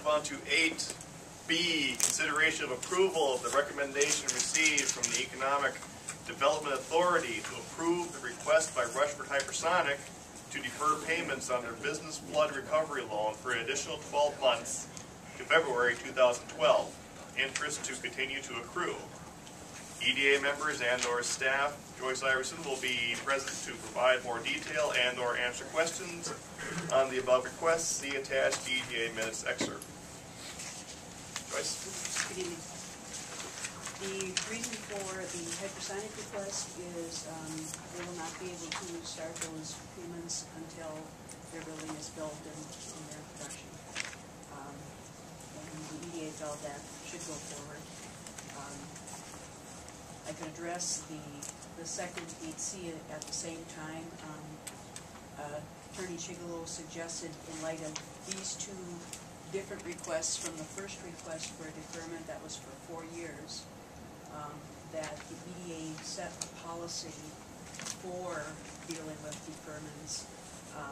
move on to 8B, consideration of approval of the recommendation received from the Economic Development Authority to approve the request by Rushfford Hypersonic to defer payments on their business flood recovery loan for an additional 12 months to February 2012. Interest to continue to accrue. EDA members and/or staff, Joyce Iverson, will be present to provide more detail and/or answer questions on the above requests. See attached EDA minutes excerpt. Joyce. Good evening. The reason for the hypersonic request is they will not be able to start those payments until their building is built and in their production. And the EDA felt that should go forward. I could address the second 8C at the same time. Attorney Chigalo suggested, in light of these two different requests from the first request for a deferment that was for 4 years, that the EDA set a policy for dealing with deferments.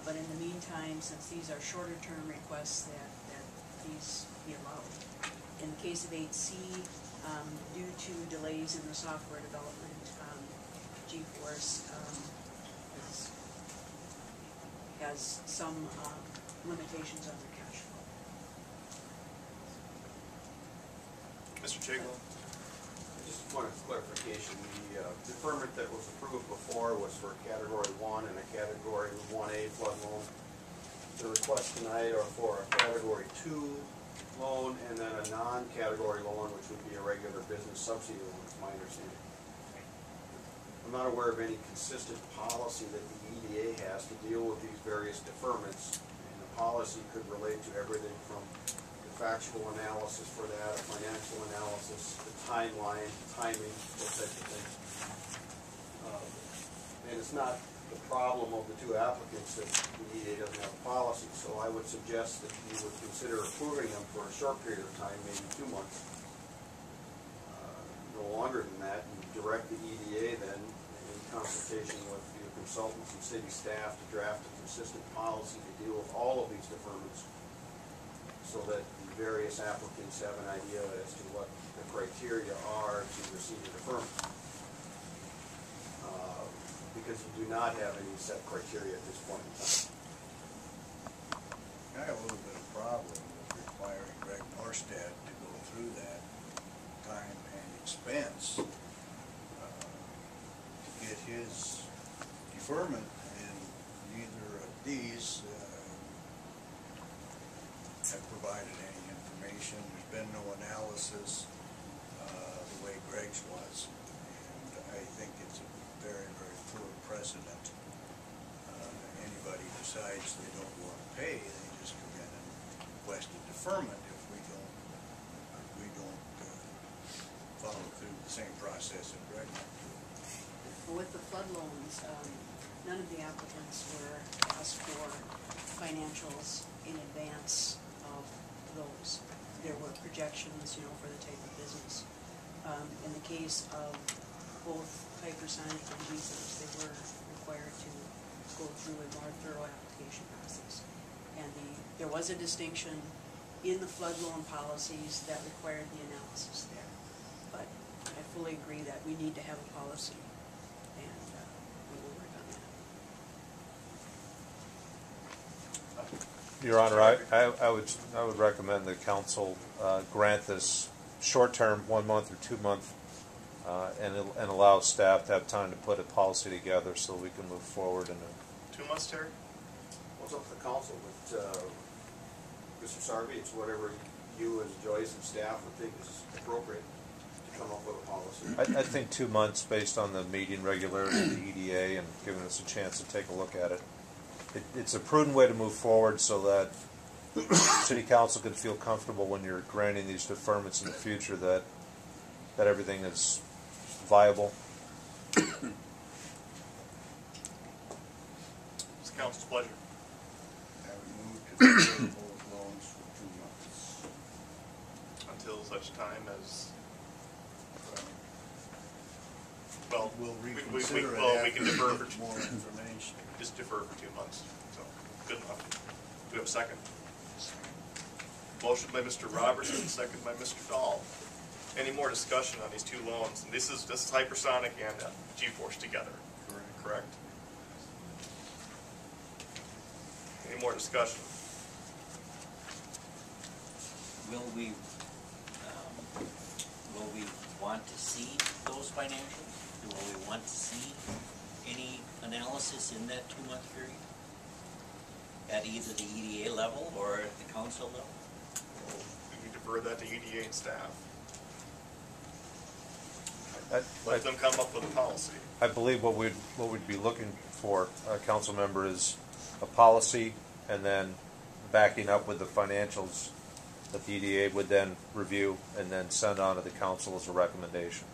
But in the meantime, since these are shorter term requests, that these be allowed. In the case of 8C, due to delays in the software development, GeForce has some limitations on their cash flow. Mr. Chigalo. Just one clarification. The deferment that was approved before was for Category 1 and a Category 1A flood loan. The request tonight are for a Category 2 loan and then a non-category loan, which would be a regular business subsidy loan, is my understanding. I'm not aware of any consistent policy that the EDA has to deal with these various deferments, and the policy could relate to everything from the factual analysis for that, financial analysis, the timeline, timing, those types of things. And it's not the problem of the two applicants that the EDA doesn't have a policy, so I would suggest that you would consider approving them for a short period of time, maybe 2 months. No longer than that, and direct the EDA then, in consultation with your consultants and city staff, to draft a consistent policy to deal with all of these deferments, so that the various applicants have an idea as to what the criteria are to receive a deferment. Because you do not have any set criteria at this point in time. I have a little bit of problem with requiring Greg Norstad to go through that time and expense to get his deferment, and neither of these have provided any information. There's been no analysis the way Greg's was, and I think it's a very, very poor precedent. Anybody decides they don't want to pay, they just come in and request a deferment if we don't follow through the same process that Greg went through. With the flood loans, none of the applicants were asked for financials in advance of those. There were projections, for the type of business. In the case of both Hypersonic and GeForce, they were required to go through a more thorough application process. And there was a distinction in the flood loan policies that required the analysis there. But I fully agree that we need to have a policy, and we will work on that. Your Honor, I would recommend the council grant this short-term, 1 month or 2 month, and allow staff to have time to put a policy together so we can move forward. In 2 months, Terry? Well, it's up to the council, but Mr. Sarvey, it's whatever you and Joyce and staff would think is appropriate to come up with a policy. I think 2 months, based on the meeting regularity of the EDA and giving us a chance to take a look at it. It's a prudent way to move forward so that City Council can feel comfortable when you're granting these deferments in the future that everything is viable. It's the council's pleasure. I would move to defer both loans for 2 months. Until such time as, We'll reconsider we can defer for more information. Just defer for 2 months. So, good enough. Do we have a second? Motion by Mr. Robertson, second by Mr. Dahl. Any more discussion on these two loans? And this is hypersonic and G-Force together, correct? Any more discussion? Will we want to see those financials? Will we want to see any analysis in that 2-month period? At either the EDA level or at the council level? We can defer that to EDA and staff. I Let them come up with a policy. I believe what we'd be looking for, council member, is a policy and then backing up with the financials that the EDA would then review and then send on to the council as a recommendation.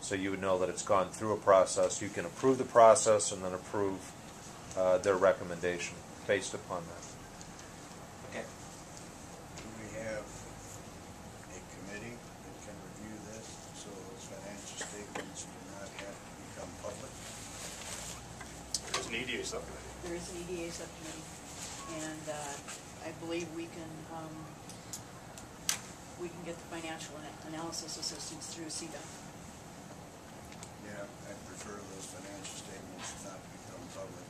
So you would know that it's gone through a process. You can approve the process and then approve their recommendation based upon that. Okay. Do we have a committee that can review this so those financial statements do not have to become public? There's an EDA subcommittee. There is an EDA subcommittee, and I believe we can get the financial analysis assistance through CEDA. Yeah, I prefer those financial statements not to become public.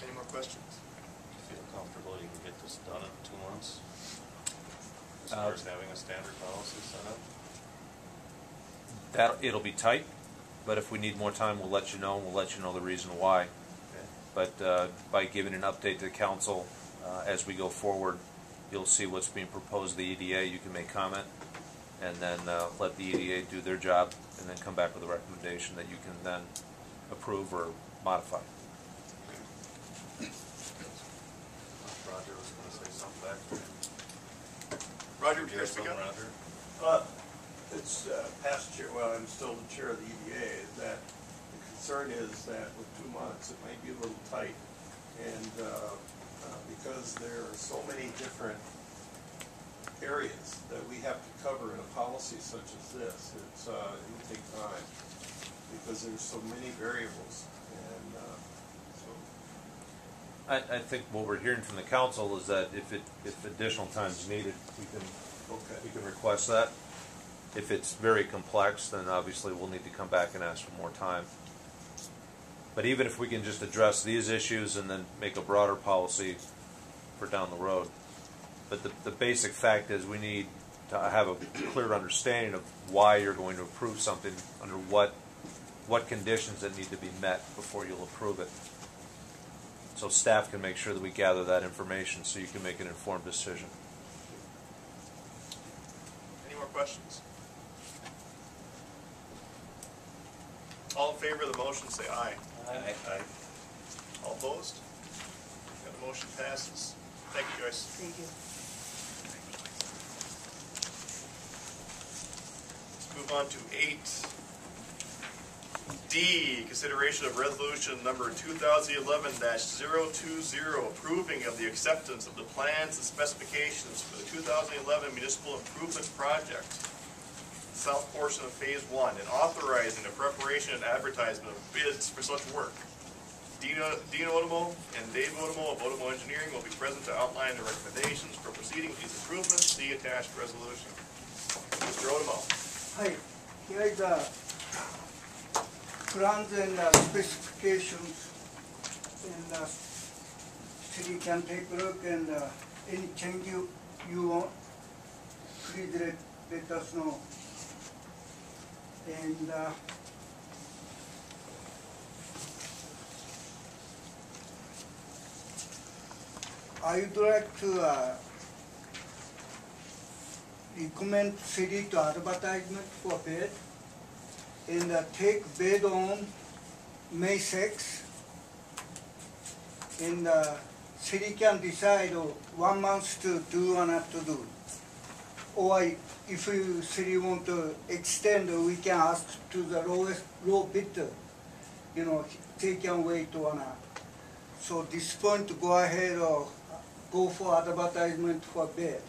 Any more questions? Feel comfortable you can get this done in 2 months? As far as having a standard policy set up? It'll be tight, but if we need more time, we'll let you know, and we'll let you know the reason why. Okay. But by giving an update to the council as we go forward, you'll see what's being proposed to the EDA. You can make comment, and then let the EDA do their job, and then come back with a recommendation that you can then approve or modify. Roger was going to say something back there. Roger, would Do you you guys have speak something, up? Roger? It's past chair, well, I'm still the chair of the EDA, is that the concern is that with 2 months, it might be a little tight. And because there are so many different areas that we have to cover in a policy such as this, it will take time because there's so many variables. And so. I think what we're hearing from the council is that if additional time is needed, we can request that. If it's very complex, then obviously we'll need to come back and ask for more time. But even if we can just address these issues and then make a broader policy for down the road. But the basic fact is we need to have a clear understanding of why you're going to approve something, under what conditions that need to be met before you'll approve it. So staff can make sure that we gather that information so you can make an informed decision. Any more questions? All in favor of the motion, say aye. Aye. All opposed? The motion passes. Thank you, Joyce. Thank you. Let's move on to 8D, consideration of resolution number 2011-020, approving of the acceptance of the plans and specifications for the 2011 municipal improvement project, south portion of Phase 1, and authorizing the preparation and advertisement of bids for such work. Dean Otomo and Dave Otomo of Otomo Engineering will be present to outline the recommendations for proceeding with these improvements. See attached resolution. Mr. Otomo. Hi, here is the plans and specifications, and city can take a look, and any change you want, please let us know. And I would like to recommend city to advertisement for bid, and take bid on May 6th. And city can decide 1 month to do or not to do. Or if you city want to extend, we can ask to the low bidder, they can wait or not. So this point, go ahead or go for advertisement for bid.